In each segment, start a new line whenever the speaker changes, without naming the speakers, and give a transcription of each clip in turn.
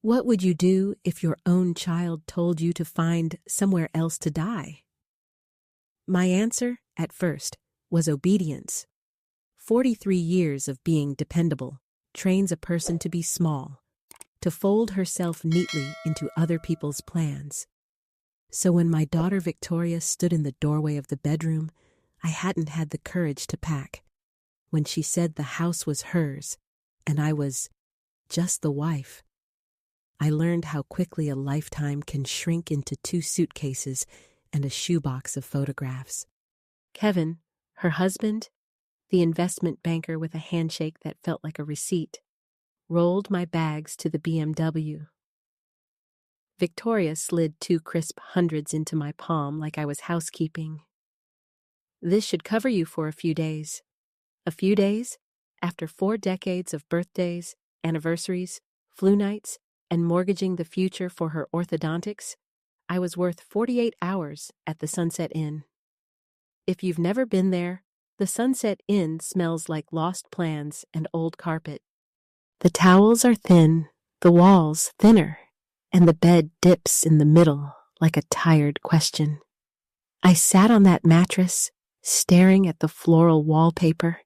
What would you do if your own child told you to find somewhere else to die? My answer, at first, was obedience. 43 years of being dependable trains a person to be small, to fold herself neatly into other people's plans. So when my daughter Victoria stood in the doorway of the bedroom, I hadn't had the courage to pack. When she said the house was hers, and I was just the wife, I learned how quickly a lifetime can shrink into 2 suitcases and a shoebox of photographs. Kevin, her husband, the investment banker with a handshake that felt like a receipt, rolled my bags to the BMW. Victoria slid 2 crisp hundreds into my palm like I was housekeeping. This should cover you for a few days. A few days, after 4 decades of birthdays, anniversaries, flu nights, and mortgaging the future for her orthodontics, I was worth 48 hours at the Sunset Inn. If you've never been there, the Sunset Inn smells like lost plans and old carpet. The towels are thin, the walls thinner, and the bed dips in the middle like a tired question. I sat on that mattress, staring at the floral wallpaper,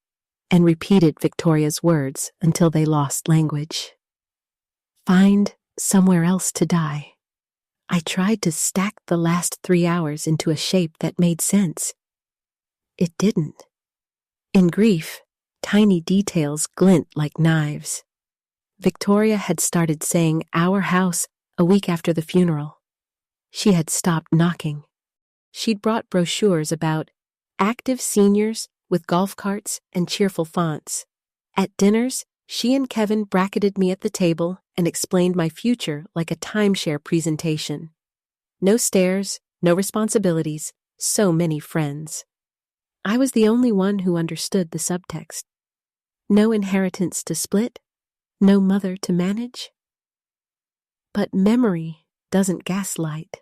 and repeated Victoria's words until they lost language. Find somewhere else to die. I tried to stack the last 3 hours into a shape that made sense. It didn't. In grief, tiny details glint like knives. Victoria had started saying "our house" a week after the funeral. She had stopped knocking. She'd brought brochures about active seniors with golf carts and cheerful fonts. At dinners, she and Kevin bracketed me at the table and explained my future like a timeshare presentation. No stairs, no responsibilities, so many friends. I was the only one who understood the subtext. No inheritance to split, no mother to manage. But memory doesn't gaslight.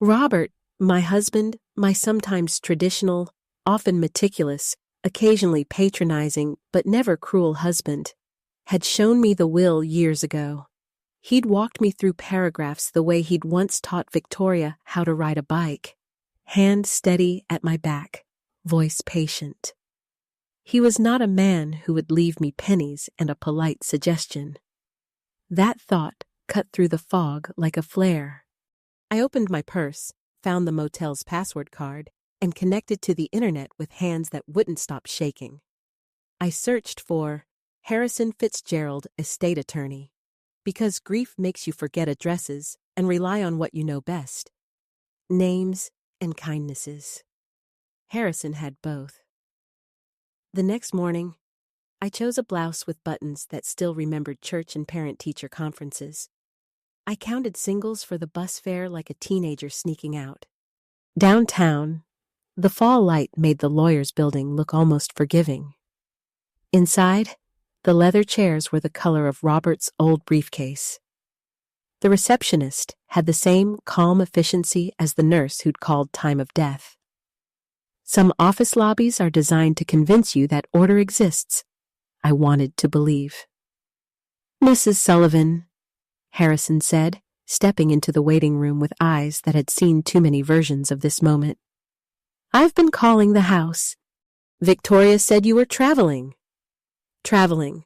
Robert, my husband, my sometimes traditional, often meticulous, occasionally patronizing, but never cruel husband, had shown me the will years ago. He'd walked me through paragraphs the way he'd once taught Victoria how to ride a bike, hand steady at my back, voice patient. He was not a man who would leave me pennies and a polite suggestion. That thought cut through the fog like a flare. I opened my purse, found the motel's password card, and connected to the internet with hands that wouldn't stop shaking. I searched for Harrison Fitzgerald, estate attorney, because grief makes you forget addresses and rely on what you know best. Names and kindnesses. Harrison had both. The next morning, I chose a blouse with buttons that still remembered church and parent-teacher conferences. I counted singles for the bus fare like a teenager sneaking out. Downtown, the fall light made the lawyer's building look almost forgiving. Inside, the leather chairs were the color of Robert's old briefcase. The receptionist had the same calm efficiency as the nurse who'd called time of death. Some office lobbies are designed to convince you that order exists, I wanted to believe. Mrs. Sullivan, Harrison said, stepping into the waiting room with eyes that had seen too many versions of this moment. I've been calling the house. Victoria said you were traveling. Traveling,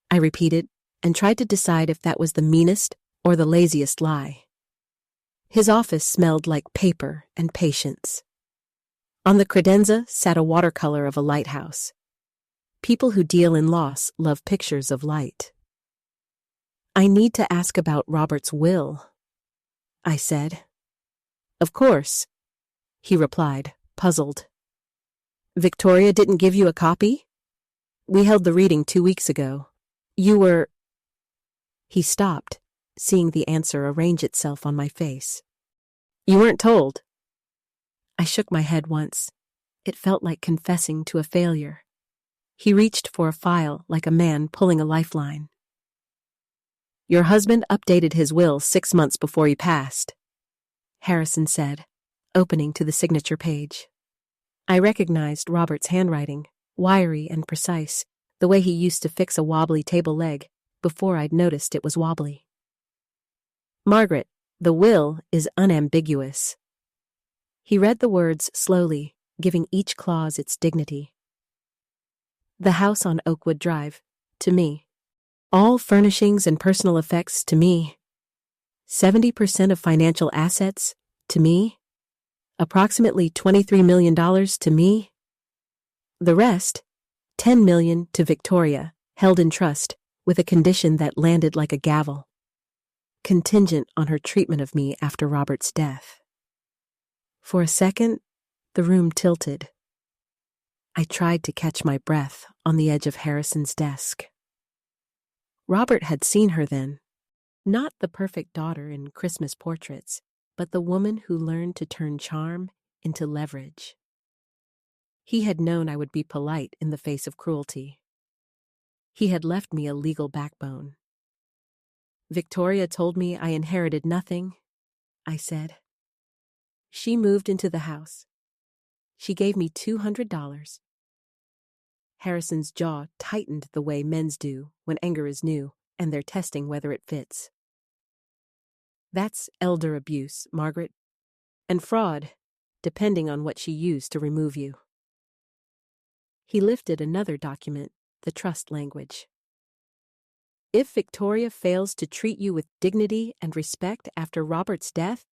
I repeated, and tried to decide if that was the meanest or the laziest lie. His office smelled like paper and patience. On the credenza sat a watercolor of a lighthouse. People who deal in loss love pictures of light. I need to ask about Robert's will, I said. Of course, he replied, puzzled. Victoria didn't give you a copy? We held the reading 2 weeks ago. You were... He stopped, seeing the answer arrange itself on my face. You weren't told. I shook my head once. It felt like confessing to a failure. He reached for a file like a man pulling a lifeline. Your husband updated his will 6 months before he passed, Harrison said, opening to the signature page. I recognized Robert's handwriting, wiry and precise, the way he used to fix a wobbly table leg before I'd noticed it was wobbly. Margaret, the will is unambiguous. He read the words slowly, giving each clause its dignity. The house on Oakwood Drive, to me. All furnishings and personal effects, to me. 70% of financial assets, to me. Approximately $23 million to me. The rest, $10 million to Victoria, held in trust, with a condition that landed like a gavel. Contingent on her treatment of me after Robert's death. For a second, the room tilted. I tried to catch my breath on the edge of Harrison's desk. Robert had seen her then. Not the perfect daughter in Christmas portraits, but the woman who learned to turn charm into leverage. He had known I would be polite in the face of cruelty. He had left me a legal backbone. Victoria told me I inherited nothing, I said. She moved into the house. She gave me $200. Harrison's jaw tightened the way men's do when anger is new and they're testing whether it fits. That's elder abuse, Margaret, and fraud, depending on what she used to remove you. He lifted another document, the trust language. If Victoria fails to treat you with dignity and respect after Robert's death,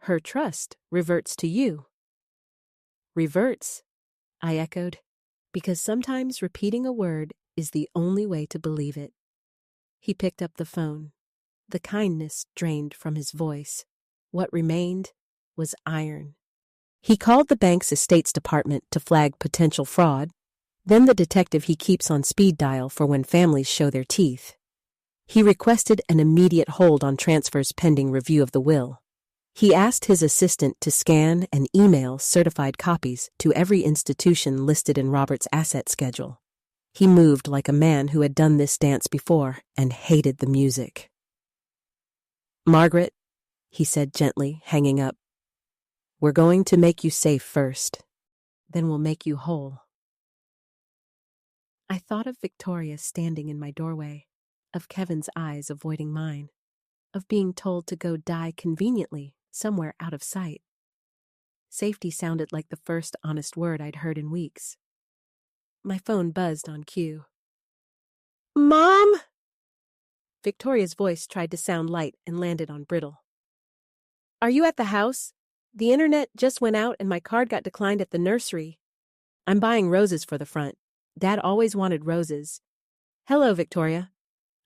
her trust reverts to you. Reverts, I echoed, because sometimes repeating a word is the only way to believe it. He picked up the phone. The kindness drained from his voice. What remained was iron. He called the bank's estates department to flag potential fraud, then the detective he keeps on speed dial for when families show their teeth. He requested an immediate hold on transfers pending review of the will. He asked his assistant to scan and email certified copies to every institution listed in Robert's asset schedule. He moved like a man who had done this dance before and hated the music. Margaret, he said gently, hanging up, we're going to make you safe first. Then we'll make you whole. I thought of Victoria standing in my doorway, of Kevin's eyes avoiding mine, of being told to go die conveniently somewhere out of sight. Safety sounded like the first honest word I'd heard in weeks. My phone buzzed on cue. Mom! Victoria's voice tried to sound light and landed on brittle. Are you at the house? The internet just went out and my card got declined at the nursery. I'm buying roses for the front. Dad always wanted roses. Hello, Victoria,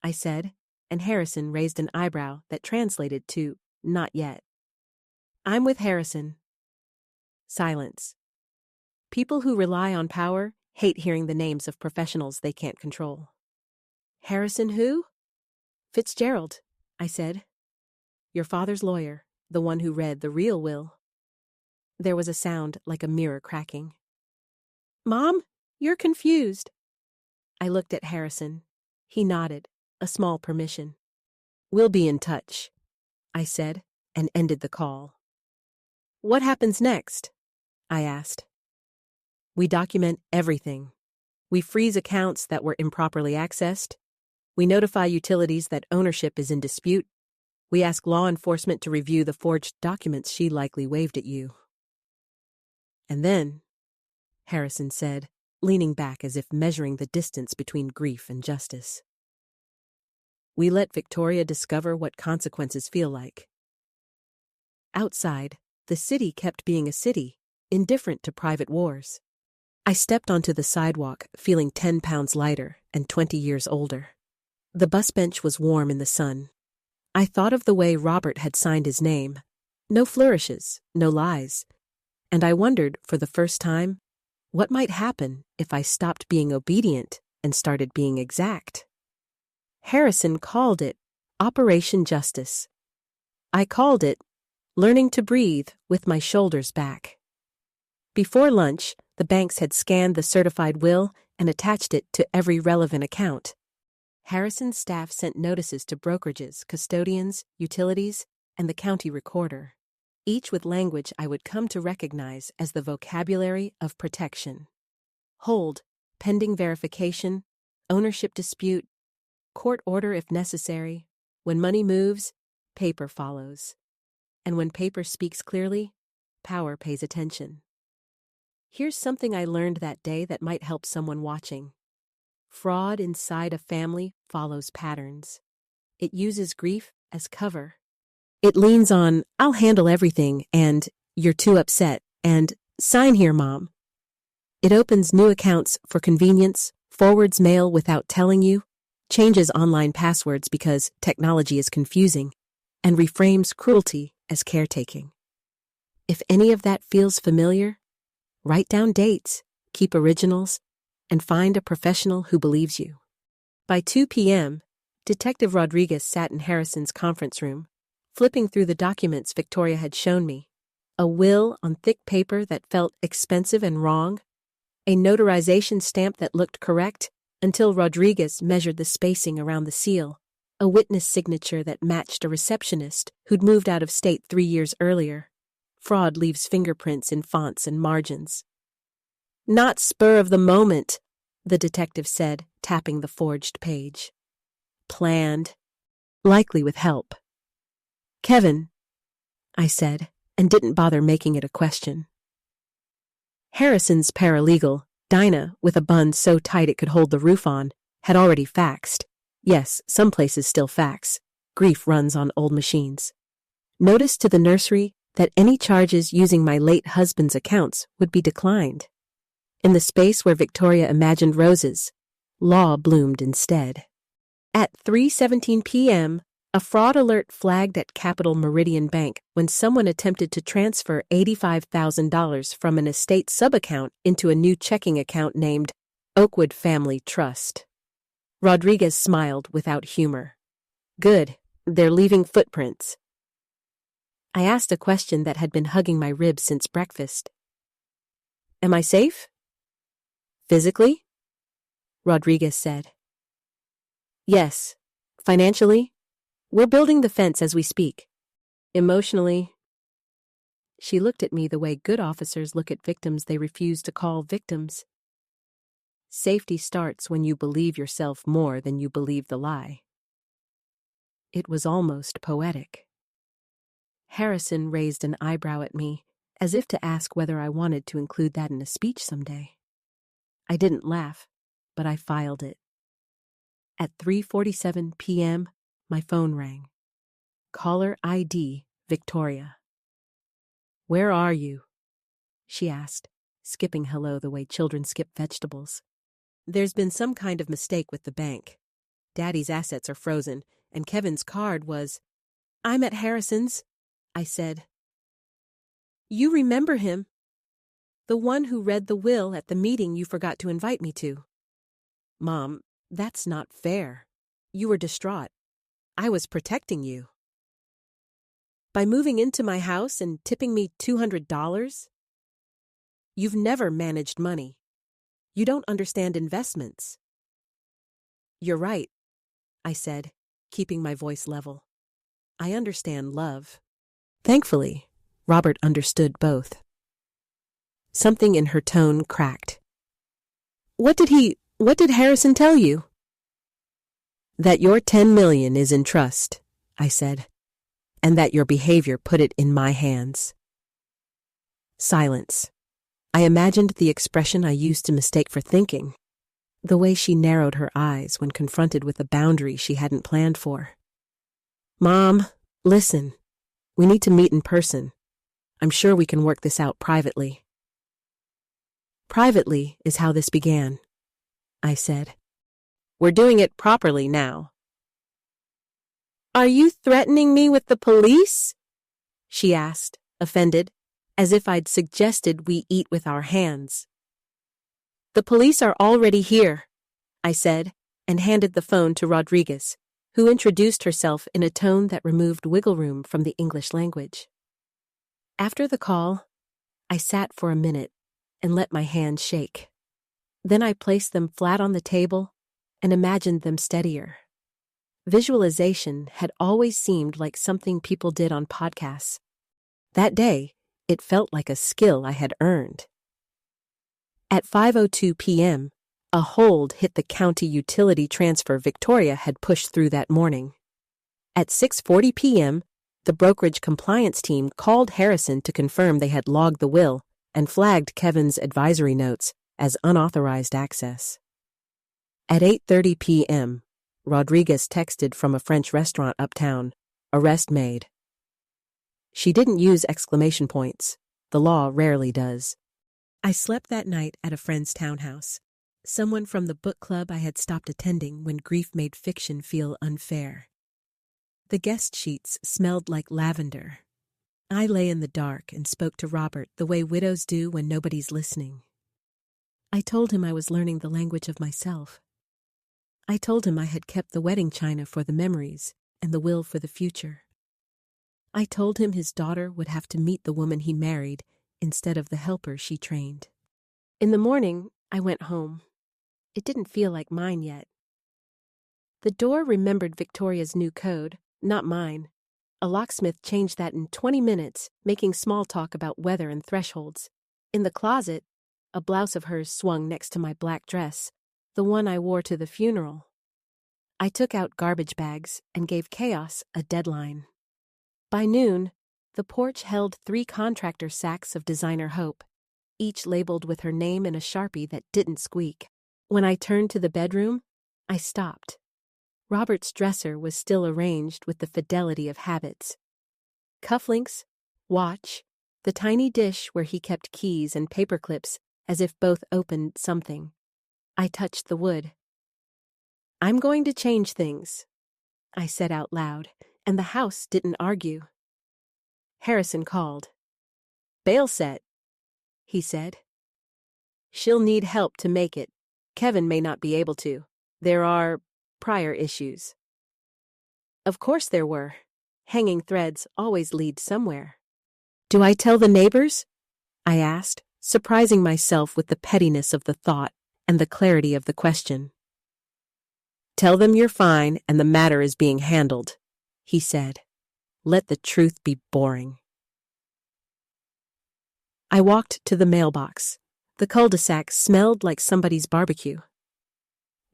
I said, and Harrison raised an eyebrow that translated to not yet. I'm with Harrison. Silence. People who rely on power hate hearing the names of professionals they can't control. Harrison who? Fitzgerald, I said. Your father's lawyer, the one who read the real will. There was a sound like a mirror cracking. Mom, you're confused. I looked at Harrison. He nodded, a small permission. We'll be in touch, I said, and ended the call. What happens next? I asked. We document everything. We freeze accounts that were improperly accessed. We notify utilities that ownership is in dispute. We ask law enforcement to review the forged documents she likely waved at you. And then, Harrison said, leaning back as if measuring the distance between grief and justice, we let Victoria discover what consequences feel like. Outside, the city kept being a city, indifferent to private wars. I stepped onto the sidewalk, feeling 10 pounds lighter and 20 years older. The bus bench was warm in the sun. I thought of the way Robert had signed his name. No flourishes, no lies. And I wondered, for the first time, what might happen if I stopped being obedient and started being exact. Harrison called it Operation Justice. I called it learning to breathe with my shoulders back. Before lunch, the banks had scanned the certified will and attached it to every relevant account. Harrison's staff sent notices to brokerages, custodians, utilities, and the county recorder, each with language I would come to recognize as the vocabulary of protection. Hold, pending verification, ownership dispute, court order if necessary, when money moves, paper follows. And when paper speaks clearly, power pays attention. Here's something I learned that day that might help someone watching. Fraud inside a family follows patterns. It uses grief as cover. It leans on, "I'll handle everything," and "You're too upset," and "Sign here, Mom." It opens new accounts for convenience, forwards mail without telling you, changes online passwords because technology is confusing, and reframes cruelty as caretaking. If any of that feels familiar, write down dates, keep originals, and find a professional who believes you. By 2 p.m., Detective Rodriguez sat in Harrison's conference room, flipping through the documents Victoria had shown me. A will on thick paper that felt expensive and wrong, a notarization stamp that looked correct until Rodriguez measured the spacing around the seal, a witness signature that matched a receptionist who'd moved out of state 3 years earlier. Fraud leaves fingerprints in fonts and margins. "Not spur of the moment," the detective said, tapping the forged page. "Planned, likely with help." "Kevin," I said, and didn't bother making it a question. Harrison's paralegal, Dinah, with a bun so tight it could hold the roof on, had already faxed. Yes, some places still fax. Grief runs on old machines. Notice to the nursery that any charges using my late husband's accounts would be declined. In the space where Victoria imagined roses, law bloomed instead. At 3:17 p.m., a fraud alert flagged at Capital Meridian Bank when someone attempted to transfer $85,000 from an estate subaccount into a new checking account named Oakwood Family Trust. Rodriguez smiled without humor. "Good, they're leaving footprints." I asked a question that had been hugging my ribs since breakfast. "Am I safe?" "Physically?" Rodriguez said. "Yes. Financially? We're building the fence as we speak. Emotionally?" She looked at me the way good officers look at victims they refuse to call victims. Safety starts when you believe yourself more than you believe the lie. It was almost poetic. Harrison raised an eyebrow at me, as if to ask whether I wanted to include that in a speech someday. I didn't laugh, but I filed it. At 3:47 p.m., my phone rang. Caller ID, Victoria. "Where are you?" she asked, skipping hello the way children skip vegetables. "There's been some kind of mistake with the bank. Daddy's assets are frozen, and Kevin's card was—" "I'm at Harrison's," I said. "You remember him. The one who read the will at the meeting you forgot to invite me to." "Mom, that's not fair. You were distraught. I was protecting you." "By moving into my house and tipping me $200? You've never managed money. You don't understand investments." "You're right," I said, keeping my voice level. "I understand love." Thankfully, Robert understood both. Something in her tone cracked. What did Harrison tell you?" "That your $10 million is in trust," I said, "and that your behavior put it in my hands." Silence. I imagined the expression I used to mistake for thinking, the way she narrowed her eyes when confronted with a boundary she hadn't planned for. "Mom, listen. We need to meet in person. I'm sure we can work this out privately." "Privately is how this began," I said. "We're doing it properly now." "Are you threatening me with the police?" she asked, offended, as if I'd suggested we eat with our hands. "The police are already here," I said, and handed the phone to Rodriguez, who introduced herself in a tone that removed wiggle room from the English language. After the call, I sat for a minute and let my hands shake. Then I placed them flat on the table and imagined them steadier. Visualization had always seemed like something people did on podcasts. That day, it felt like a skill I had earned. At 5:02 p.m., a hold hit the county utility transfer Victoria had pushed through that morning. At 6:40 p.m., the brokerage compliance team called Harrison to confirm they had logged the will and flagged Kevin's advisory notes as unauthorized access. At 8:30 p.m., Rodriguez texted from a French restaurant uptown, "Arrest made." She didn't use exclamation points. The law rarely does. I slept that night at a friend's townhouse. Someone from the book club I had stopped attending when grief made fiction feel unfair. The guest sheets smelled like lavender. I lay in the dark and spoke to Robert the way widows do when nobody's listening. I told him I was learning the language of myself. I told him I had kept the wedding china for the memories and the will for the future. I told him his daughter would have to meet the woman he married instead of the helper she trained. In the morning, I went home. It didn't feel like mine yet. The door remembered Victoria's new code, not mine. A locksmith changed that in 20 minutes, making small talk about weather and thresholds. In the closet, a blouse of hers swung next to my black dress, the one I wore to the funeral. I took out garbage bags and gave chaos a deadline. By noon, the porch held 3 contractor sacks of designer hope, each labeled with her name in a Sharpie that didn't squeak. When I turned to the bedroom, I stopped. Robert's dresser was still arranged with the fidelity of habits. Cufflinks, watch, the tiny dish where he kept keys and paper clips as if both opened something. I touched the wood. "I'm going to change things," I said out loud, and the house didn't argue. Harrison called. "Bail set," he said. "She'll need help to make it. Kevin may not be able to. There are prior issues." Of course there were. Hanging threads always lead somewhere. "Do I tell the neighbors?" I asked, surprising myself with the pettiness of the thought and the clarity of the question. "Tell them you're fine and the matter is being handled," he said. "Let the truth be boring." I walked to the mailbox. The cul-de-sac smelled like somebody's barbecue.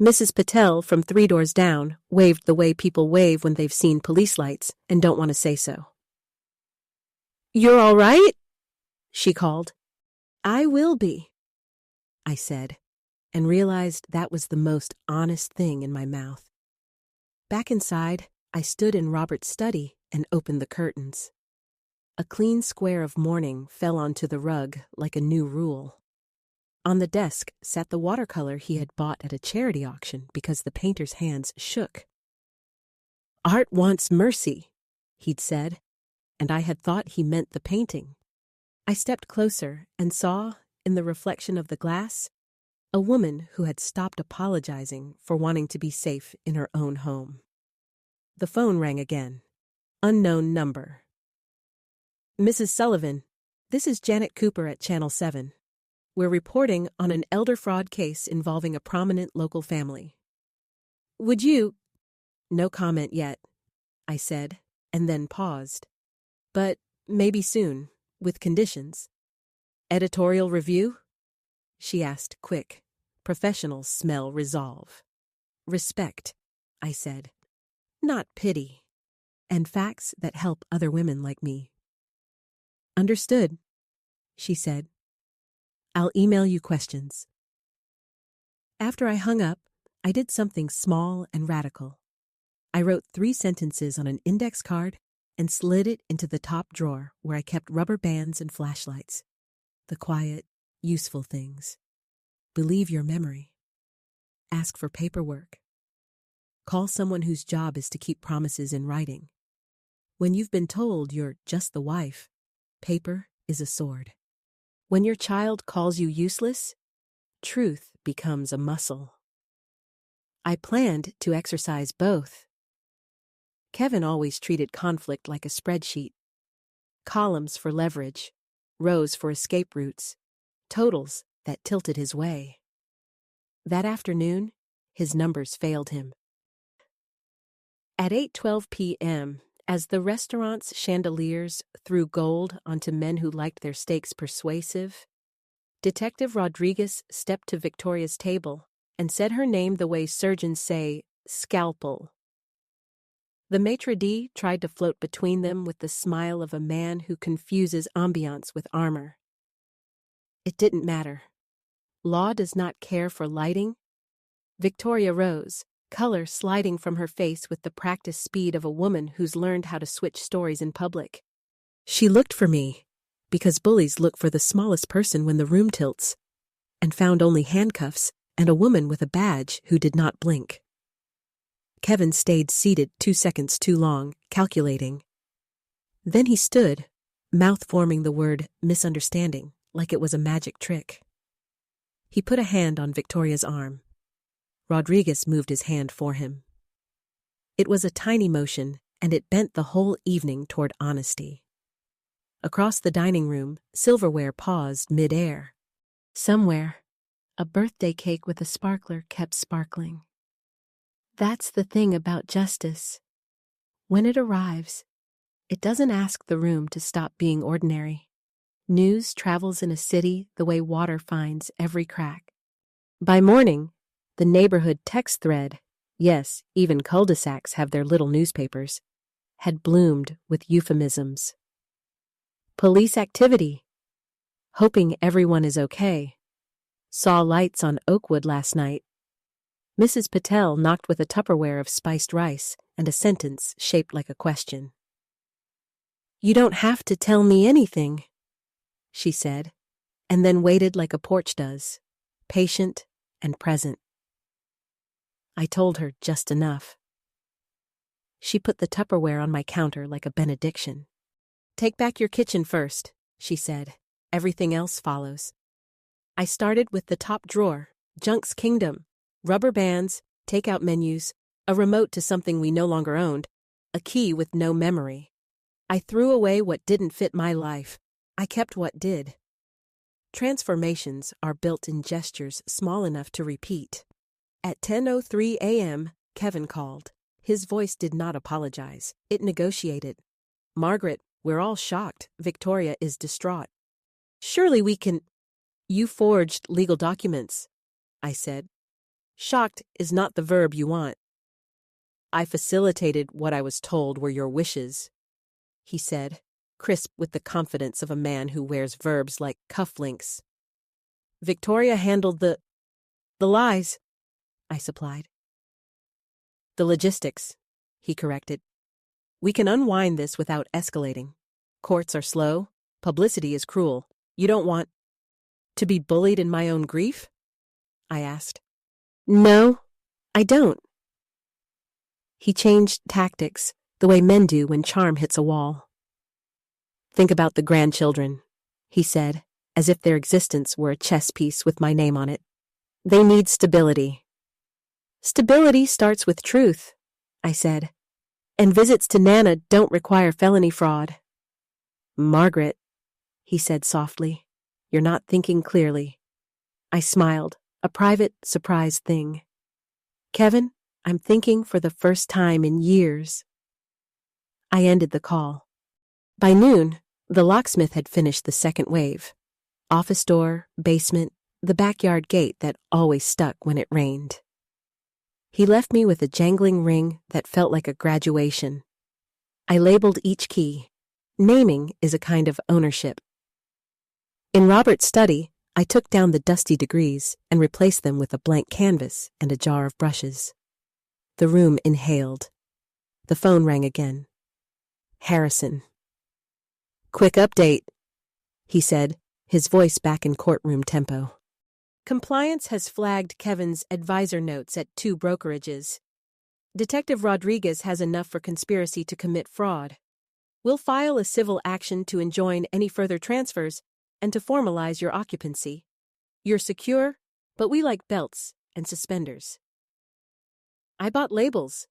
Mrs. Patel from 3 doors down waved the way people wave when they've seen police lights and don't want to say so. "You're all right?" she called. "I will be," I said, and realized that was the most honest thing in my mouth. Back inside, I stood in Robert's study and opened the curtains. A clean square of mourning fell onto the rug like a new rule. On the desk sat the watercolor he had bought at a charity auction because the painter's hands shook. "Art wants mercy," he'd said, and I had thought he meant the painting. I stepped closer and saw, in the reflection of the glass, a woman who had stopped apologizing for wanting to be safe in her own home. The phone rang again. Unknown number. "Mrs. Sullivan, this is Janet Cooper at Channel 7. We're reporting on an elder fraud case involving a prominent local family. Would you—" "No comment yet," I said, and then paused. "But maybe soon, with conditions." "Editorial review?" she asked, quick. Professionals smell resolve. "Respect," I said. "Not pity. And facts that help other women like me." "Understood," she said. "I'll email you questions." After I hung up, I did something small and radical. I wrote 3 sentences on an index card and slid it into the top drawer where I kept rubber bands and flashlights. The quiet, useful things. Believe your memory. Ask for paperwork. Call someone whose job is to keep promises in writing. When you've been told you're just the wife, paper is a sword. When your child calls you useless, truth becomes a muscle. I planned to exercise both. Kevin always treated conflict like a spreadsheet. Columns for leverage, rows for escape routes, totals that tilted his way. That afternoon, his numbers failed him. At 8:12 p.m., as the restaurant's chandeliers threw gold onto men who liked their steaks persuasive, Detective Rodriguez stepped to Victoria's table and said her name the way surgeons say, scalpel. The maitre d' tried to float between them with the smile of a man who confuses ambiance with armor. It didn't matter. Law does not care for lighting. Victoria rose, color sliding from her face with the practiced speed of a woman who's learned how to switch stories in public. She looked for me, because bullies look for the smallest person when the room tilts, and found only handcuffs and a woman with a badge who did not blink. Kevin stayed seated 2 seconds too long, calculating. Then he stood, mouth forming the word misunderstanding, like it was a magic trick. He put a hand on Victoria's arm. Rodriguez moved his hand for him. It was a tiny motion, and it bent the whole evening toward honesty. Across the dining room, silverware paused mid-air. Somewhere, a birthday cake with a sparkler kept sparkling. That's the thing about justice. When it arrives, it doesn't ask the room to stop being ordinary. News travels in a city the way water finds every crack. By morning, the neighborhood text thread, yes, even cul-de-sacs have their little newspapers, had bloomed with euphemisms. Police activity. Hoping everyone is okay. Saw lights on Oakwood last night. Mrs. Patel knocked with a Tupperware of spiced rice and a sentence shaped like a question. "You don't have to tell me anything," she said, and then waited like a porch does, patient and present. I told her just enough. She put the Tupperware on my counter like a benediction. "Take back your kitchen first," she said. "Everything else follows." I started with the top drawer, Junk's Kingdom, rubber bands, takeout menus, a remote to something we no longer owned, a key with no memory. I threw away what didn't fit my life. I kept what did. Transformations are built in gestures small enough to repeat. At 10:03 a.m., Kevin called. His voice did not apologize. It negotiated. "Margaret, we're all shocked. Victoria is distraught. Surely we can—" "You forged legal documents," I said. "Shocked is not the verb you want." "I facilitated what I was told were your wishes," he said, crisp with the confidence of a man who wears verbs like cufflinks. "Victoria handled the lies," I supplied. "The logistics," he corrected. "We can unwind this without escalating. Courts are slow. Publicity is cruel. You don't want—" "To be bullied in my own grief?" I asked. "No, I don't." He changed tactics, the way men do when charm hits a wall. "Think about the grandchildren," he said, as if their existence were a chess piece with my name on it. "They need stability." "Stability starts with truth," I said. "And visits to Nana don't require felony fraud." "Margaret," he said softly, "you're not thinking clearly." I smiled, a private, surprised thing. "Kevin, I'm thinking for the first time in years." I ended the call. By noon, the locksmith had finished the second wave. Office door, basement, the backyard gate that always stuck when it rained. He left me with a jangling ring that felt like a graduation. I labeled each key. Naming is a kind of ownership. In Robert's study, I took down the dusty degrees and replaced them with a blank canvas and a jar of brushes. The room inhaled. The phone rang again. Harrison. "Quick update," he said, his voice back in courtroom tempo. "Compliance has flagged Kevin's advisor notes at 2 brokerages. Detective Rodriguez has enough for conspiracy to commit fraud. We'll file a civil action to enjoin any further transfers and to formalize your occupancy. You're secure, but we like belts and suspenders." "I bought labels,"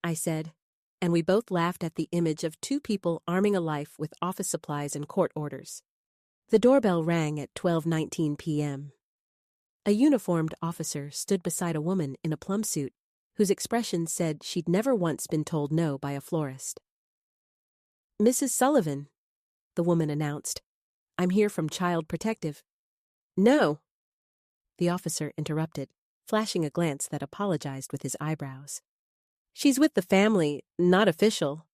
I said, and we both laughed at the image of 2 people arming a life with office supplies and court orders. The doorbell rang at 12:19 p.m. A uniformed officer stood beside a woman in a plum suit whose expression said she'd never once been told no by a florist. "Mrs. Sullivan," the woman announced. "I'm here from Child Protective." "No," the officer interrupted, flashing a glance that apologized with his eyebrows. She's with the family, not official.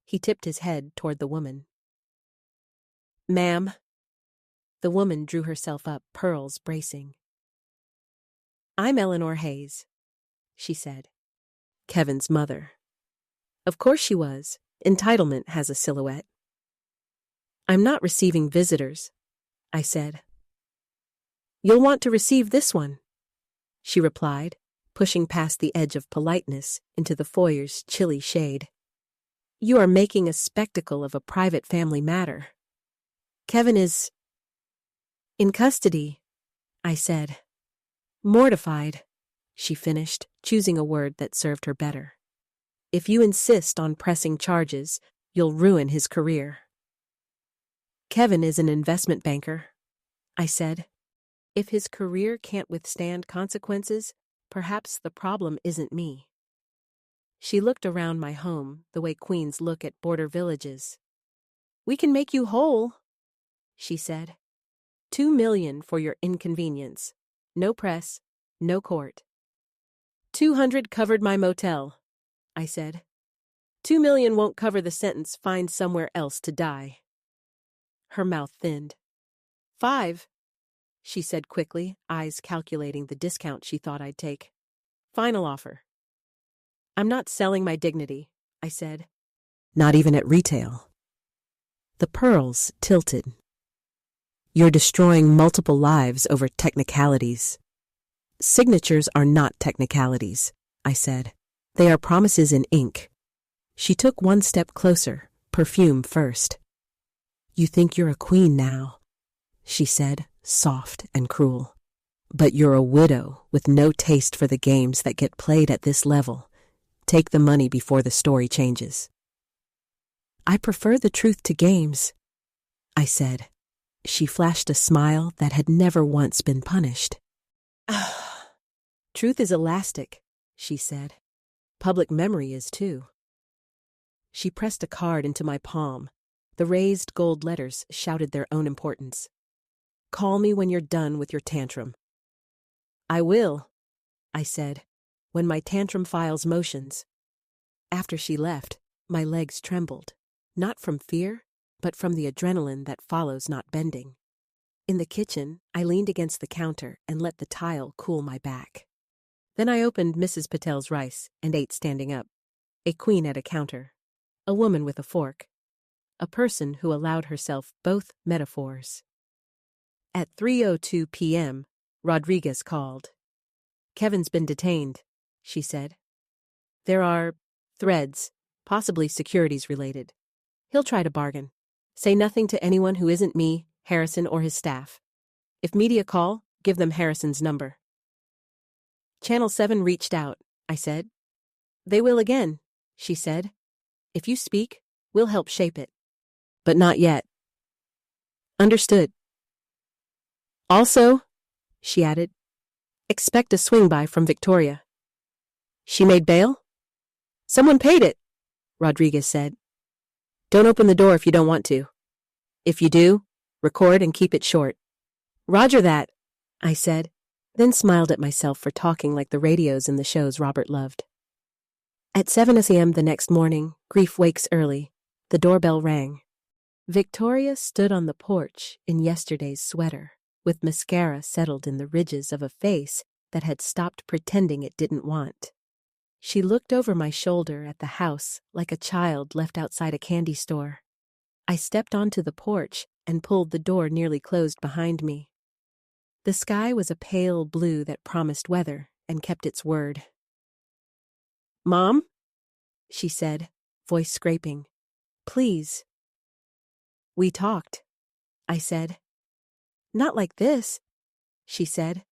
He tipped his head toward the woman. Ma'am. The woman drew herself up, pearls bracing. I'm Eleanor Hayes, she said. Kevin's mother. Of course she was. Entitlement has a silhouette. I'm not receiving visitors, I said. You'll want to receive this one, she replied, pushing past the edge of politeness into the foyer's chilly shade. You are making a spectacle of a private family matter. Kevin is in custody, I said. Mortified, she finished, choosing a word that served her better. If you insist on pressing charges, you'll ruin his career. Kevin is an investment banker, I said. If his career can't withstand consequences, perhaps the problem isn't me. She looked around my home the way queens look at border villages. We can make you whole, she said. 2 million for your inconvenience. No press, no court. 200 covered my motel, I said. 2 million won't cover the sentence, find somewhere else to die. Her mouth thinned. 5, she said quickly, eyes calculating the discount she thought I'd take. Final offer. I'm not selling my dignity, I said. Not even at retail. The pearls tilted. You're destroying multiple lives over technicalities. Signatures are not technicalities, I said. They are promises in ink. She took one step closer, perfume first. You think you're a queen now, she said, soft and cruel. But you're a widow with no taste for the games that get played at this level. Take the money before the story changes. I prefer the truth to games, I said. She flashed a smile that had never once been punished. Truth is elastic, she said. Public memory is too. She pressed a card into my palm. The raised gold letters shouted their own importance. Call me when you're done with your tantrum. I will, I said, when my tantrum files motions. After she left, my legs trembled, not from fear, but from the adrenaline that follows not bending. In the kitchen, I leaned against the counter and let the tile cool my back. Then I opened Mrs. Patel's rice and ate standing up. A queen at a counter. A woman with a fork. A person who allowed herself both metaphors. At 3:02 p.m., Rodriguez called. Kevin's been detained, she said. There are threads, possibly securities related. He'll try to bargain. Say nothing to anyone who isn't me, Harrison, or his staff. If media call, give them Harrison's number. Channel 7 reached out, I said. They will again, she said. If you speak, we'll help shape it. But not yet. Understood. Also, she added, expect a swing-by from Victoria. She made bail? Someone paid it, Rodriguez said. Don't open the door if you don't want to. If you do, record and keep it short. Roger that, I said, then smiled at myself for talking like the radios in the shows Robert loved. At 7 a.m. the next morning, grief wakes early. The doorbell rang. Victoria stood on the porch in yesterday's sweater, with mascara settled in the ridges of a face that had stopped pretending it didn't want. She looked over my shoulder at the house like a child left outside a candy store. I stepped onto the porch and pulled the door nearly closed behind me. The sky was a pale blue that promised weather and kept its word. Mom? She said, voice scraping. Please. We talked, I said. Not like this, she said.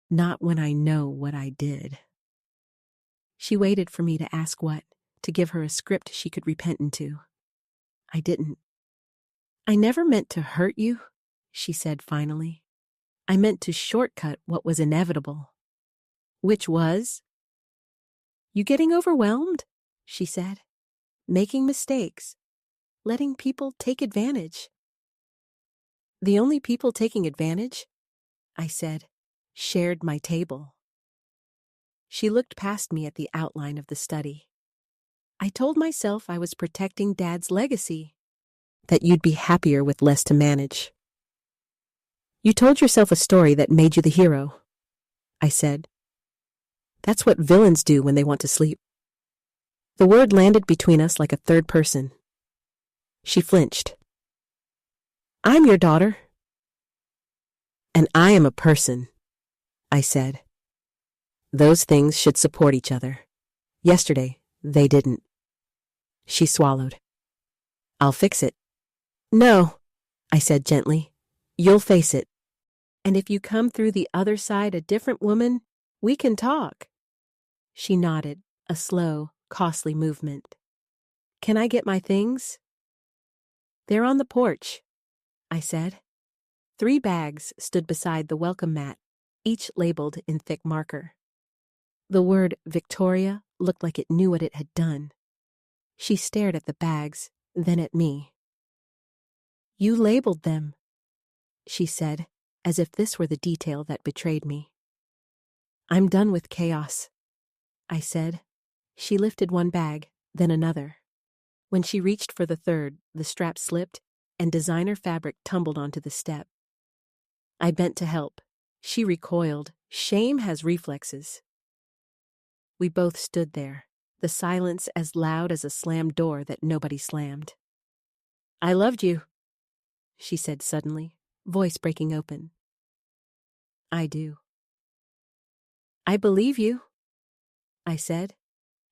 Not when I know what I did. She waited for me to ask what, to give her a script she could repent into. I didn't. I never meant to hurt you, she said finally. I meant to shortcut what was inevitable. Which was? You getting overwhelmed, she said. Making mistakes. Letting people take advantage. The only people taking advantage, I said, shared my table. She looked past me at the outline of the study. I told myself I was protecting Dad's legacy, that you'd be happier with less to manage. You told yourself a story that made you the hero, I said. That's what villains do when they want to sleep. The word landed between us like a third person. She flinched. I'm your daughter. And I am a person, I said. Those things should support each other. Yesterday, they didn't. She swallowed. I'll fix it. No, I said gently. You'll face it. And if you come through the other side a different woman, we can talk. She nodded, a slow, costly movement. Can I get my things? They're on the porch, I said. 3 bags stood beside the welcome mat, each labeled in thick marker. The word Victoria looked like it knew what it had done. She stared at the bags, then at me. You labeled them, she said, as if this were the detail that betrayed me. I'm done with chaos, I said. She lifted one bag, then another. When she reached for the third, the strap slipped, and designer fabric tumbled onto the step. I bent to help. She recoiled. Shame has reflexes. We both stood there, the silence as loud as a slammed door that nobody slammed. I loved you, she said suddenly, voice breaking open. I do. I believe you, I said,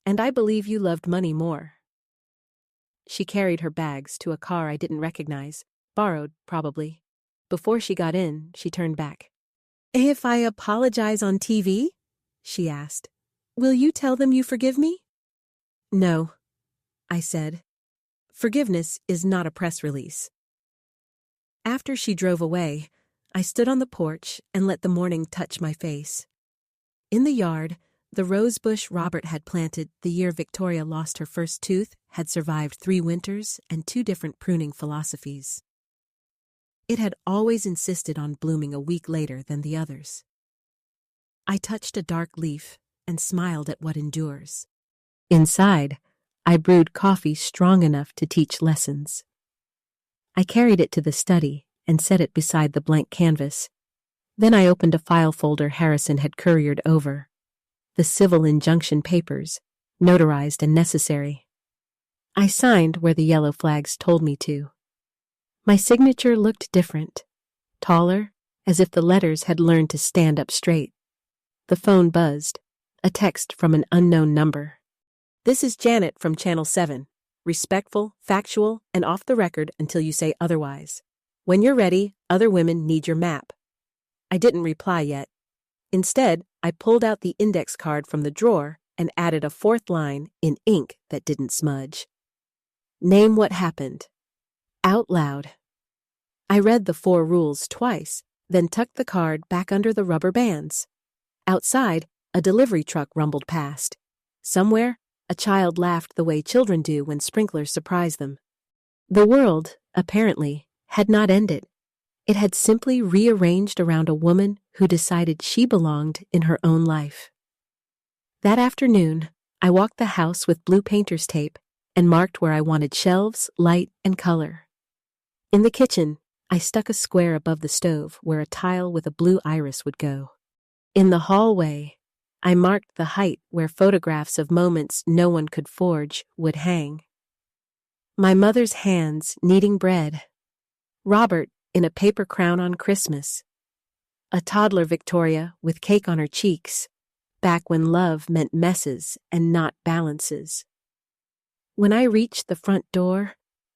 and I believe you loved money more. She carried her bags to a car I didn't recognize, borrowed, probably. Before she got in, she turned back. If I apologize on TV? She asked. Will you tell them you forgive me? No, I said. Forgiveness is not a press release. After she drove away, I stood on the porch and let the morning touch my face. In the yard, the rose bush Robert had planted the year Victoria lost her first tooth had survived 3 winters and 2 different pruning philosophies. It had always insisted on blooming a week later than the others. I touched a dark leaf and smiled at what endures. Inside, I brewed coffee strong enough to teach lessons. I carried it to the study and set it beside the blank canvas. Then I opened a file folder Harrison had couriered over. The civil injunction papers, notarized and necessary. I signed where the yellow flags told me to. My signature looked different, taller, as if the letters had learned to stand up straight. The phone buzzed, a text from an unknown number. This is Janet from Channel 7. Respectful, factual, and off the record until you say otherwise. When you're ready, other women need your map. I didn't reply yet. Instead, I pulled out the index card from the drawer and added a 4th line in ink that didn't smudge. Name what happened. Out loud. I read the 4 rules twice, then tucked the card back under the rubber bands. Outside, a delivery truck rumbled past. Somewhere, a child laughed the way children do when sprinklers surprise them. The world, apparently, had not ended. It had simply rearranged around a woman who decided she belonged in her own life. That afternoon, I walked the house with blue painter's tape and marked where I wanted shelves, light, and color. In the kitchen, I stuck a square above the stove where a tile with a blue iris would go. In the hallway, I marked the height where photographs of moments no one could forge would hang. My mother's hands kneading bread. Robert in a paper crown on Christmas. A toddler Victoria with cake on her cheeks, back when love meant messes and not balances. When I reached the front door,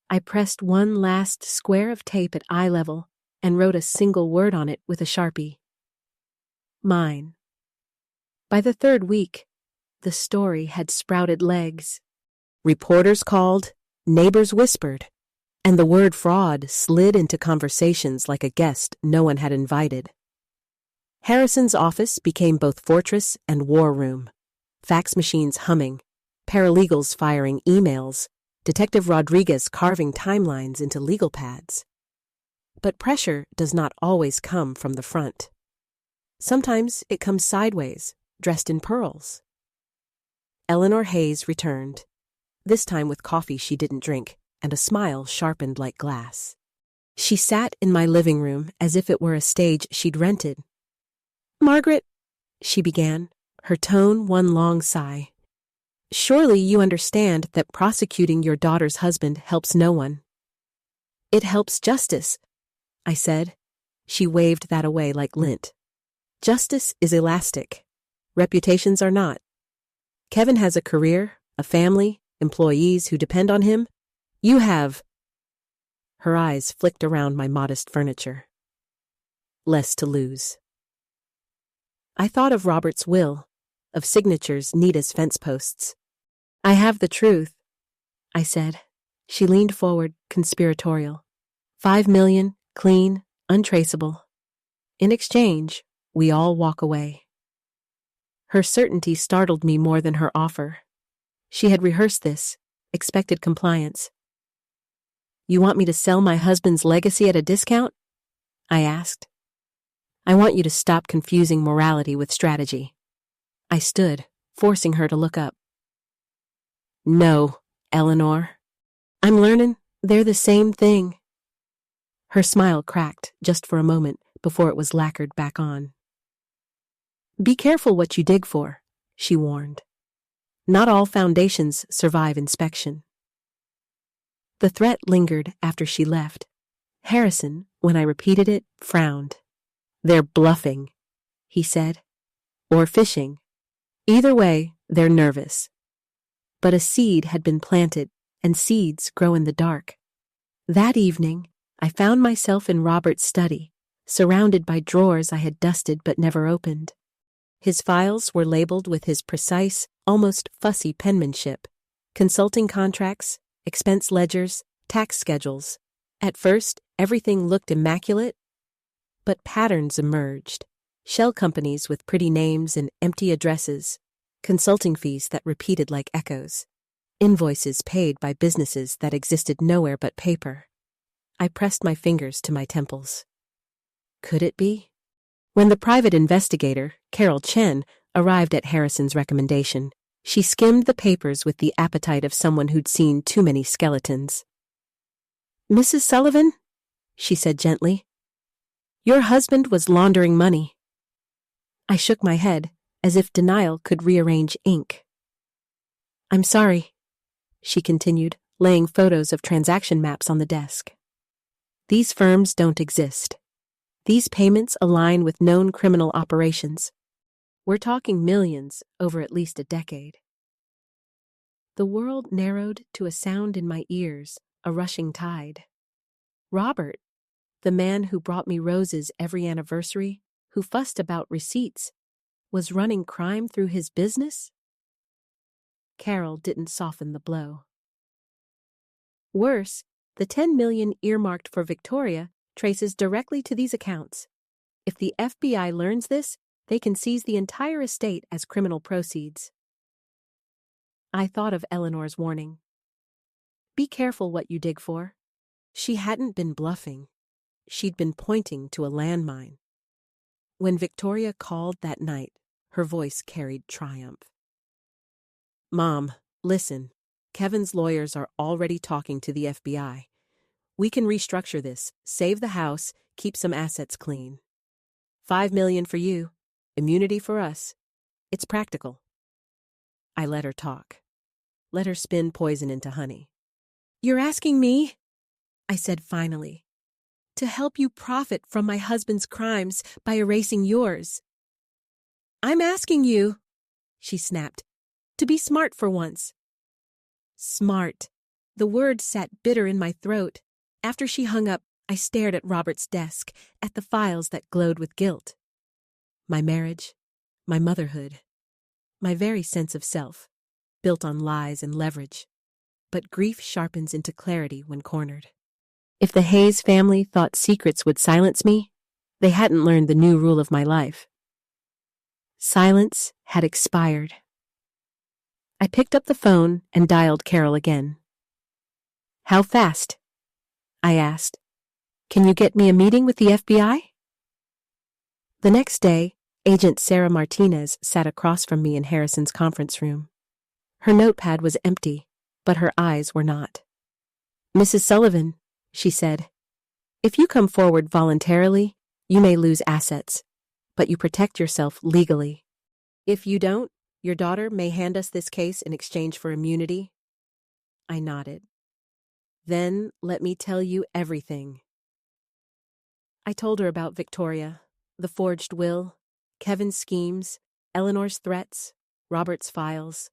I pressed one last square of tape at eye level and wrote a single word on it with a Sharpie. Mine. By the 3rd week, the story had sprouted legs. Reporters called, neighbors whispered, and the word fraud slid into conversations like a guest no one had invited. Harrison's office became both fortress and war room, fax machines humming, paralegals firing emails, Detective Rodriguez carving timelines into legal pads. But pressure does not always come from the front. Sometimes it comes sideways, dressed in pearls. Eleanor Hayes returned, this time with coffee she didn't drink and a smile sharpened like glass. She sat in my living room as if it were a stage she'd rented. "Margaret," she began, her tone one long sigh. "Surely you understand that prosecuting your daughter's husband helps no one." "It helps justice," I said. She waved that away like lint. "Justice is elastic. Reputations are not. Kevin has a career, a family, employees who depend on him. You have—" Her eyes flicked around my modest furniture. "Less to lose." I thought of Robert's will, of signatures neat as fence posts. "I have the truth," I said. She leaned forward, conspiratorial. 5 million, clean, untraceable. In exchange, we all walk away. Her certainty startled me more than her offer. She had rehearsed this, expected compliance. "You want me to sell my husband's legacy at a discount?" I asked. "I want you to stop confusing morality with strategy." I stood, forcing her to look up. "No, Eleanor. I'm learning they're the same thing." Her smile cracked just for a moment before it was lacquered back on. "Be careful what you dig for," she warned. "Not all foundations survive inspection." The threat lingered after she left. Harrison, when I repeated it, frowned. "They're bluffing," he said. "Or fishing. Either way, they're nervous." But a seed had been planted, and seeds grow in the dark. That evening, I found myself in Robert's study, surrounded by drawers I had dusted but never opened. His files were labeled with his precise, almost fussy penmanship: consulting contracts, expense ledgers, tax schedules. At first, everything looked immaculate, but patterns emerged. Shell companies with pretty names and empty addresses, consulting fees that repeated like echoes, invoices paid by businesses that existed nowhere but paper. I pressed my fingers to my temples. Could it be? When the private investigator, Carol Chen, arrived at Harrison's recommendation, she skimmed the papers with the appetite of someone who'd seen too many skeletons. "Mrs. Sullivan," she said gently, "your husband was laundering money." I shook my head, as if denial could rearrange ink. "I'm sorry," she continued, laying photos of transaction maps on the desk. "These firms don't exist. These payments align with known criminal operations. We're talking millions over at least a decade." The world narrowed to a sound in my ears, a rushing tide. Robert, the man who brought me roses every anniversary, who fussed about receipts, was running crime through his business? Carol didn't soften the blow. Worse, the 10 million earmarked for Victoria traces directly to these accounts. If the FBI learns this, they can seize the entire estate as criminal proceeds. I thought of Eleanor's warning. Be careful what you dig for. She hadn't been bluffing. She'd been pointing to a landmine. When Victoria called that night, her voice carried triumph. "Mom, listen. Kevin's lawyers are already talking to the FBI. We can restructure this, save the house, keep some assets clean. 5 million for you, immunity for us. It's practical." I let her talk. Let her spin poison into honey. "You're asking me," I said finally, "to help you profit from my husband's crimes by erasing yours." "I'm asking you," she snapped, "to be smart for once." Smart. The word sat bitter in my throat. After she hung up, I stared at Robert's desk, at the files that glowed with guilt. My marriage, my motherhood, my very sense of self, built on lies and leverage. But grief sharpens into clarity when cornered. If the Hayes family thought secrets would silence me, they hadn't learned the new rule of my life. Silence had expired. I picked up the phone and dialed Carol again. "How fast?" I asked. "Can you get me a meeting with the FBI?" The next day, Agent Sarah Martinez sat across from me in Harrison's conference room. Her notepad was empty, but her eyes were not. "Mrs. Sullivan," she said, "if you come forward voluntarily, you may lose assets, but you protect yourself legally. If you don't, your daughter may hand us this case in exchange for immunity." I nodded. "Then let me tell you everything." I told her about Victoria, the forged will, Kevin's schemes, Eleanor's threats, Robert's files.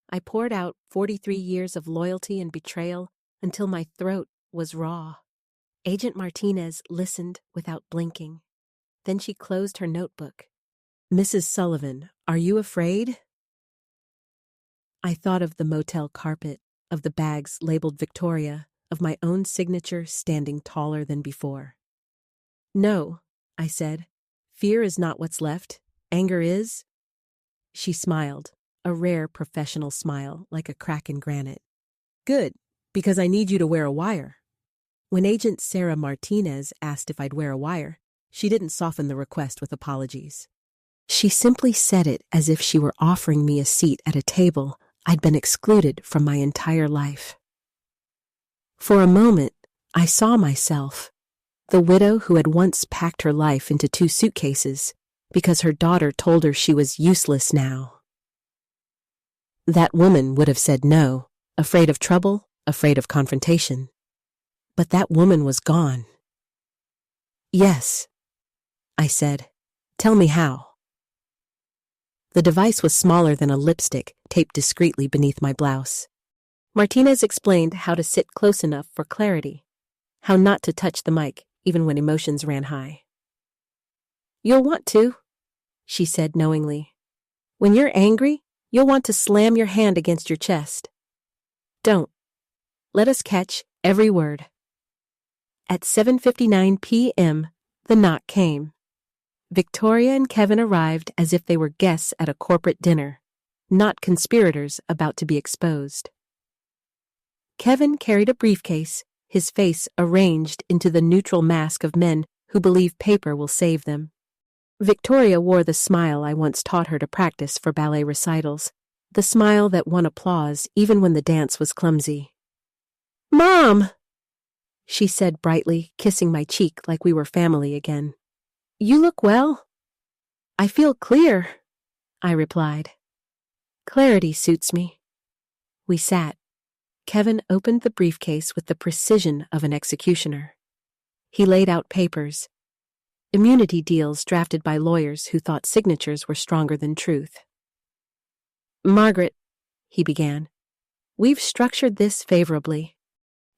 I poured out 43 years of loyalty and betrayal until my throat was raw. Agent Martinez listened without blinking. Then she closed her notebook. "Mrs. Sullivan, are you afraid?" I thought of the motel carpet, of the bags labeled Victoria, of my own signature standing taller than before. "No," I said. "Fear is not what's left. Anger is." She smiled, a rare professional smile like a crack in granite. "Good, because I need you to wear a wire." When Agent Sarah Martinez asked if I'd wear a wire, she didn't soften the request with apologies. She simply said it as if she were offering me a seat at a table I'd been excluded from my entire life. For a moment, I saw myself, the widow who had once packed her life into 2 suitcases because her daughter told her she was useless now. That woman would have said no, afraid of trouble, afraid of confrontation. But that woman was gone. "Yes," I said. "Tell me how." The device was smaller than a lipstick, taped discreetly beneath my blouse. Martinez explained how to sit close enough for clarity, how not to touch the mic, even when emotions ran high. "You'll want to," she said knowingly. "When you're angry, you'll want to slam your hand against your chest. Don't. Let us catch every word." At 7:59 p.m., the knock came. Victoria and Kevin arrived as if they were guests at a corporate dinner, not conspirators about to be exposed. Kevin carried a briefcase, his face arranged into the neutral mask of men who believe paper will save them. Victoria wore the smile I once taught her to practice for ballet recitals, the smile that won applause even when the dance was clumsy. "Mom!" she said brightly, kissing my cheek like we were family again. "You look well." "I feel clear," I replied. "Clarity suits me." We sat. Kevin opened the briefcase with the precision of an executioner. He laid out papers, immunity deals drafted by lawyers who thought signatures were stronger than truth. "Margaret," he began, "we've structured this favorably.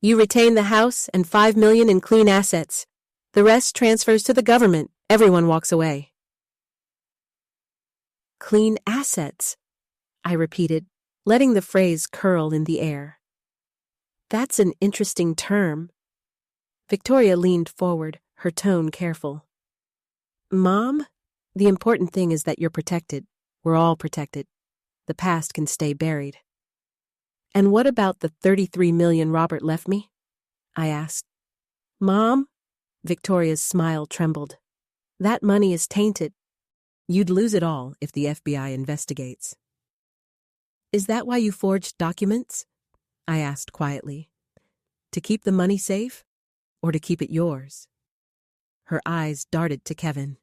You retain the house and $5 million in clean assets. The rest transfers to the government. Everyone walks away." "Clean assets," I repeated, letting the phrase curl in the air. "That's an interesting term." Victoria leaned forward, her tone careful. "Mom, the important thing is that you're protected. We're all protected. The past can stay buried." "And what about the $33 million Robert left me?" I asked. "Mom?" Victoria's smile trembled. "That money is tainted." "You'd lose it all if the FBI investigates." "Is that why you forged documents?" I asked quietly. "To keep the money safe, or to keep it yours?" Her eyes darted to Kevin.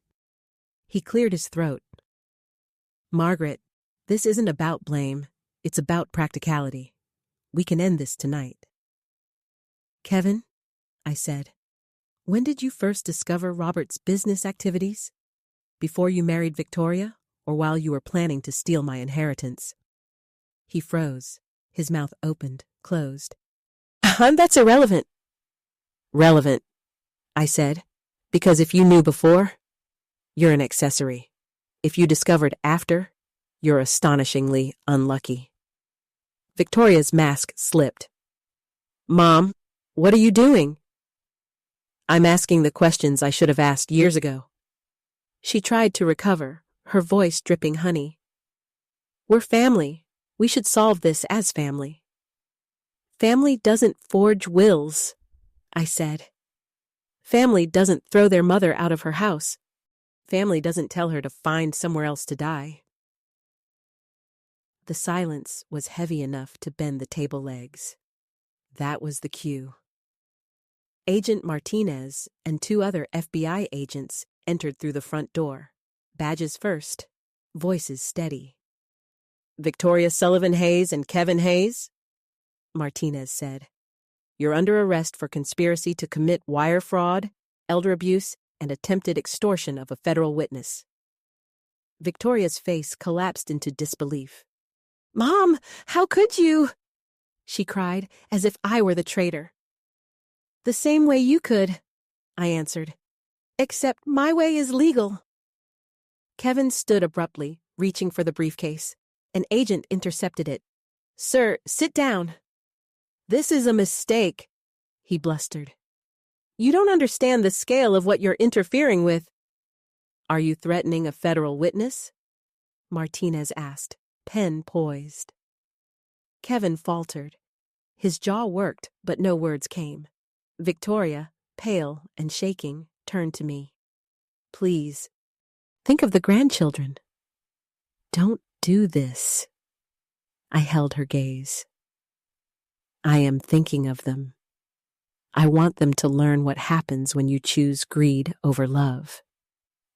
He cleared his throat. "Margaret, this isn't about blame. It's about practicality. We can end this tonight." "Kevin," I said, "when did you first discover Robert's business activities? Before you married Victoria, or while you were planning to steal my inheritance?" He froze. His mouth opened, closed. "That's irrelevant." "Relevant," I said, "because if you knew before, you're an accessory. If you discovered after, you're astonishingly unlucky." Victoria's mask slipped. "Mom, what are you doing?" "I'm asking the questions I should have asked years ago." She tried to recover, her voice dripping honey. "We're family. We should solve this as family." "Family doesn't forge wills," I said. "Family doesn't throw their mother out of her house. Family doesn't tell her to find somewhere else to die. The silence was heavy enough to bend the table legs. That was the cue. Agent Martinez and 2 other FBI agents entered through the front door. Badges first, voices steady. "Victoria Sullivan Hayes and Kevin Hayes," Martinez said. "You're under arrest for conspiracy to commit wire fraud, elder abuse, and attempted extortion of a federal witness." Victoria's face collapsed into disbelief. "Mom, how could you?" she cried, as if I were the traitor. "The same way you could," I answered. "Except my way is legal." Kevin stood abruptly, reaching for the briefcase. An agent intercepted it. "Sir, sit down." "This is a mistake," he blustered. "You don't understand the scale of what you're interfering with." "Are you threatening a federal witness?" Martinez asked, pen poised. Kevin faltered. His jaw worked, but no words came. Victoria, pale and shaking, turned to me. "Please, think of the grandchildren. Don't do this." I held her gaze. "I am thinking of them. I want them to learn what happens when you choose greed over love."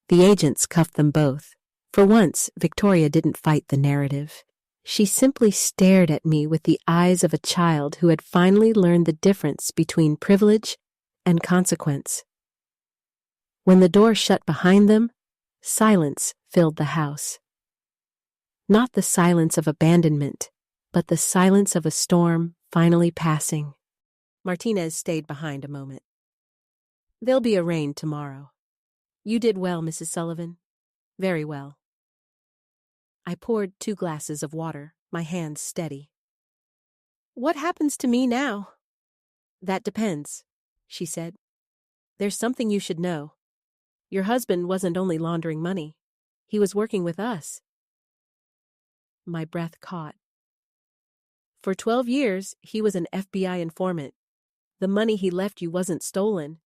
The agents cuffed them both. For once, Victoria didn't fight the narrative. She simply stared at me with the eyes of a child who had finally learned the difference between privilege and consequence. When the door shut behind them, silence filled the house. Not the silence of abandonment, but the silence of a storm finally passing. Martinez stayed behind a moment. "There'll be a rain tomorrow. You did well, Mrs. Sullivan. Very well." I poured 2 glasses of water, my hands steady. "What happens to me now?" "That depends," she said. "There's something you should know. Your husband wasn't only laundering money. He was working with us." My breath caught. "For 12 years, he was an FBI informant. The money he left you wasn't stolen.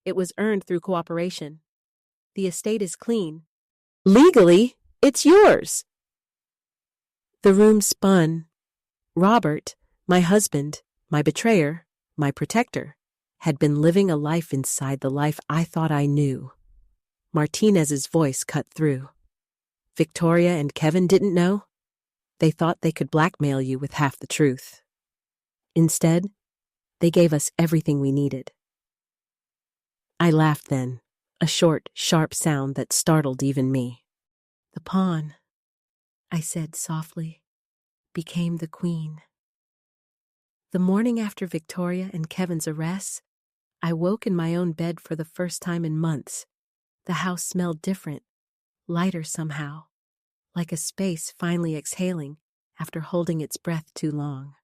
It was earned through cooperation. The estate is clean. Legally, it's yours." The room spun. Robert, my husband, my betrayer, my protector, had been living a life inside the life I thought I knew. Martinez's voice cut through. "Victoria and Kevin didn't know? They thought they could blackmail you with half the truth. Instead, they gave us everything we needed." I laughed then, a short, sharp sound that startled even me. "The pawn," I said softly, "became the queen." The morning after Victoria and Kevin's arrests, I woke in my own bed for the first time in months. The house smelled different, lighter somehow, like a space finally exhaling after holding its breath too long.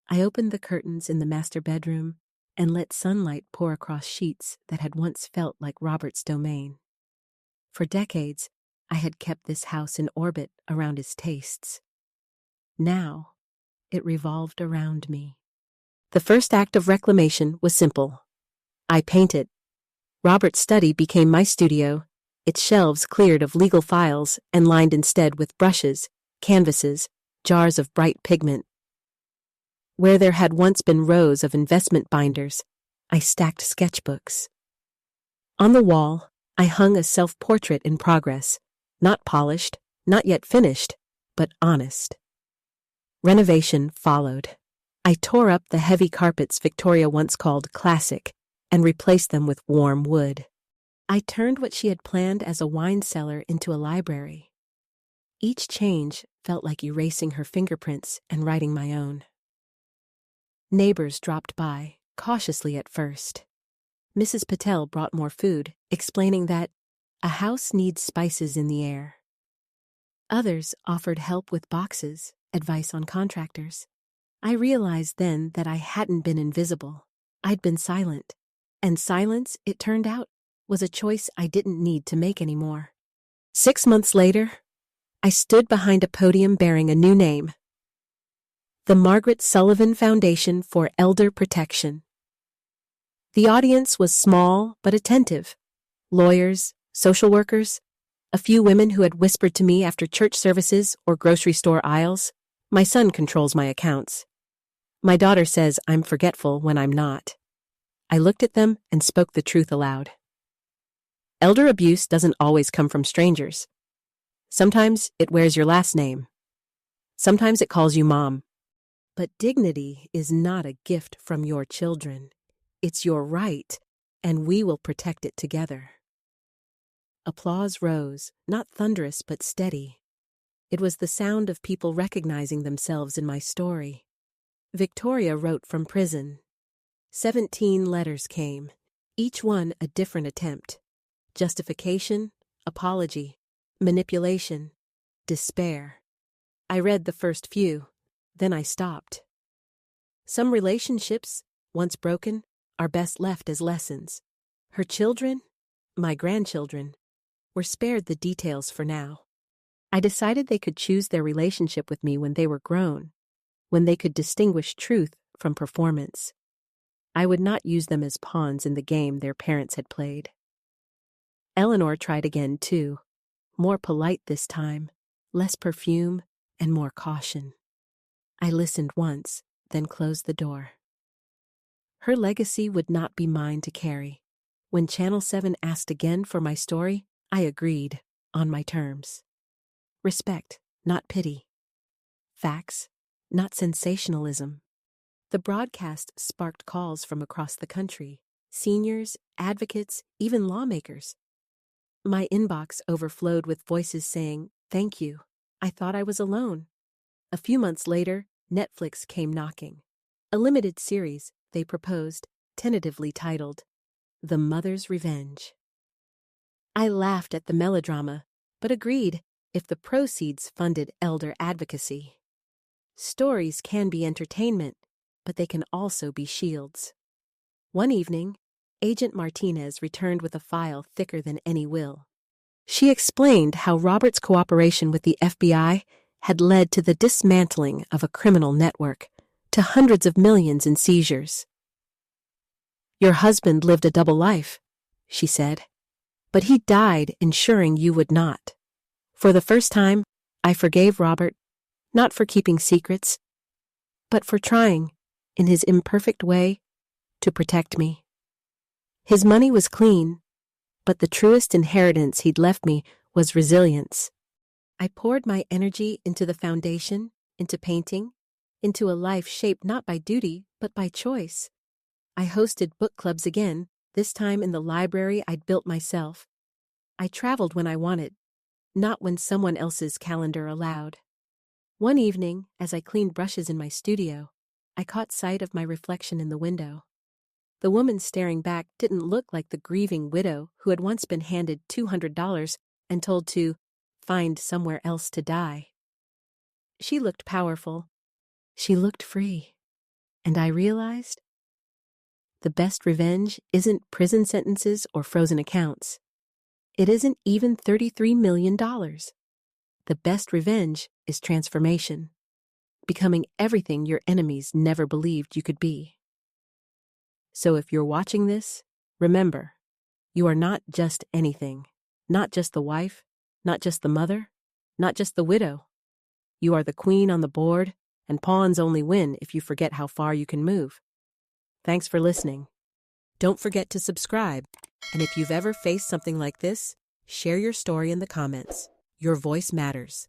I opened the curtains in the master bedroom and let sunlight pour across sheets that had once felt like Robert's domain. For decades, I had kept this house in orbit around his tastes. Now, it revolved around me. The first act of reclamation was simple. I painted. Robert's study became my studio, its shelves cleared of legal files and lined instead with brushes, canvases, jars of bright pigment. Where there had once been rows of investment binders, I stacked sketchbooks. On the wall, I hung a self-portrait in progress, not polished, not yet finished, but honest. Renovation followed. I tore up the heavy carpets Victoria once called classic and replaced them with warm wood. I turned what she had planned as a wine cellar into a library. Each change felt like erasing her fingerprints and writing my own. Neighbors dropped by, cautiously at first. Mrs. Patel brought more food, explaining that a house needs spices in the air. Others offered help with boxes, advice on contractors. I realized then that I hadn't been invisible. I'd been silent. And silence, it turned out, was a choice I didn't need to make anymore. 6 months later, I stood behind a podium bearing a new name: the Margaret Sullivan Foundation for Elder Protection. The audience was small but attentive: lawyers, social workers, A few women who had whispered to me after church services or grocery store aisles. My son controls my accounts. My daughter says I'm forgetful when I'm not. I looked at them and spoke the truth aloud. Elder abuse doesn't always come from strangers. Sometimes it wears your last name. Sometimes it calls you mom. But dignity is not a gift from your children. It's your right, and we will protect it together. Applause rose, not thunderous but steady. It was the sound of people recognizing themselves in my story. Victoria wrote from prison. 17 letters came, each one a different attempt. Justification, apology, manipulation, despair. I read the first few, then I stopped. Some relationships, once broken, are best left as lessons. Her children, my grandchildren, were spared the details for now. I decided they could choose their relationship with me when they were grown, when they could distinguish truth from performance. I would not use them as pawns in the game their parents had played. Eleanor tried again, too, more polite this time, less perfume, and more caution. I listened once, then closed the door. Her legacy would not be mine to carry. When Channel 7 asked again for my story, I agreed, on my terms. Respect, not pity. Facts, not sensationalism. The broadcast sparked calls from across the country, seniors, advocates, even lawmakers. My inbox overflowed with voices saying, "Thank you. I thought I was alone." A few months later, Netflix came knocking. A limited series, they proposed, tentatively titled, The Mother's Revenge. I laughed at the melodrama, but agreed if the proceeds funded elder advocacy. Stories can be entertainment, but they can also be shields. One evening, Agent Martinez returned with a file thicker than any will. She explained how Robert's cooperation with the FBI had led to the dismantling of a criminal network, to hundreds of millions in seizures. "Your husband lived a double life," she said, "but he died ensuring you would not." For the first time, I forgave Robert, not for keeping secrets, but for trying, in his imperfect way, to protect me. His money was clean, but the truest inheritance he'd left me was resilience. I poured my energy into the foundation, into painting, into a life shaped not by duty, but by choice. I hosted book clubs again, this time in the library I'd built myself. I traveled when I wanted, not when someone else's calendar allowed. One evening, as I cleaned brushes in my studio, I caught sight of my reflection in the window. The woman staring back didn't look like the grieving widow who had once been handed $200 and told to find somewhere else to die. She looked powerful. She looked free. And I realized the best revenge isn't prison sentences or frozen accounts. It isn't even $33 million. The best revenge is transformation, becoming everything your enemies never believed you could be. So if you're watching this, remember, you are not just anything, not just the wife, not just the mother, not just the widow. You are the queen on the board, and pawns only win if you forget how far you can move. Thanks for listening. Don't forget to subscribe, and if you've ever faced something like this, share your story in the comments. Your voice matters.